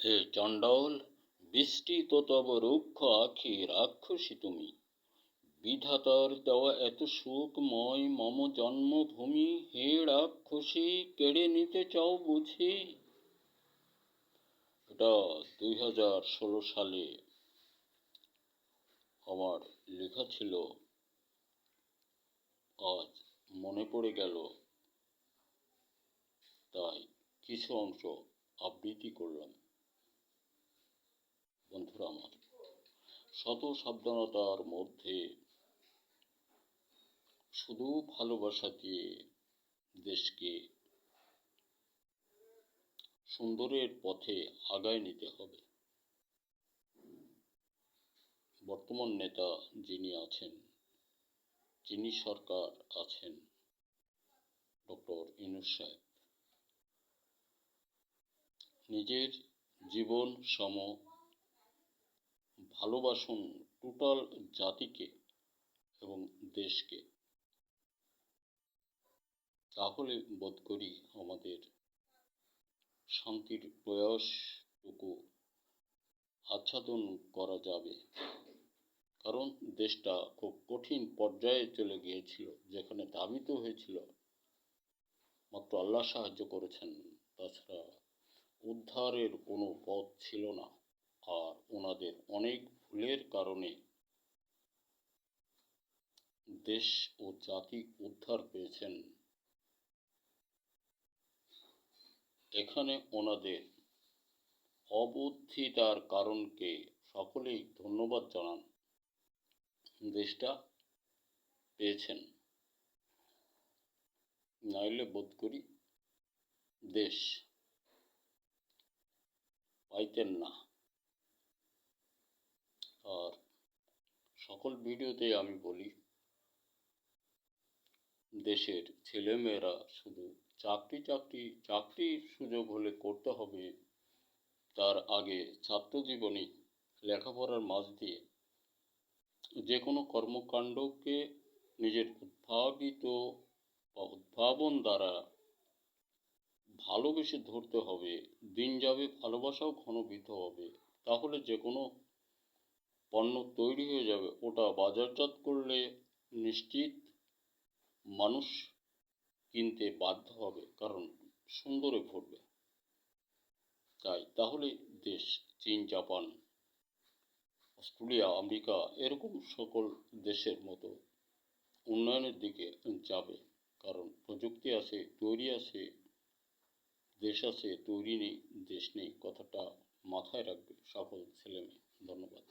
হে চণ্ডাল, বিস্তৃত তব রুক্ষ আখি রাক্ষসী তুমি। বিধাতার দেওয়া এত সুখময় মম জন্মভূমি, হে রাক্ষসী কেড়ে নিতে চাও বুঝি? এটা 2016 সালে আমার লেখা ছিল, আজ মনে পড়ে গেল, তাই কিছু অংশ আবৃত্তি করলাম। বন্ধুরা আমার, শত সাবধানতার মধ্যে শুধু ভালোবাসা দিয়ে দেশকে সুন্দরের পথে আগায় নিতে হবে। বর্তমান নেতা যিনি আছেন, যিনি সরকার আছেন, ডক্টর ইউনূস সাহেব, নিজের জীবন সম ভালোবাসুন টোটাল জাতিকে এবং দেশকে। তাহলে বোধ করি আমাদের শান্তির প্রয়াসটুকু আচ্ছাদন করা যাবে। কারণ দেশটা খুব কঠিন পর্যায়ে চলে গিয়েছিল, যেখানে ধাবিত হয়েছিল। মাত্র আল্লাহ সাহায্য করেছেন, তাছাড়া উদ্ধারের কোনো পথ ছিল না। আর ওনাদের অনেক ভুলের কারণে দেশ ও জাতি উদ্ধার পেয়েছেন। এখানে ওনাদের অবুদ্ধিতার কারণকে সকলেই ধন্যবাদ জানান। দেশটা পেয়েছেন, নাইলে বোধ করি দেশ পাইতেন না। আর সকল ভিডিওতে আমি বলি, দেশের ছেলেমেয়েরা শুধু চাকরির সুযোগ হলে করতে হবে, তার আগে ছাত্রজীবনে লেখাপড়ার মাঝ দিয়ে যে কোনো কর্মকাণ্ডকে নিজের উদ্ভাবন দ্বারা ভালোবেসে ধরতে হবে। দিন যাবে, ভালোবাসাও ঘনীভূত হবে। তাহলে যে কোনো পণ্য তৈরি হয়ে যাবে, ওটা বাজারজাত করলে নিশ্চিত মানুষ কিনতে বাধ্য হবে, কারণ সুন্দরে ভরবে। তাহলে দেশ চীন, জাপান, অস্ট্রেলিয়া, আমেরিকা এরকম সকল দেশের মতো উন্নয়নের দিকে যাবে। কারণ প্রযুক্তি আছে, তৈরি আছে, দেশ আছে, তৈরি নেই, দেশ নেই। কথাটা মাথায় রাখবে সকল ছেলেমেয়ে। ধন্যবাদ।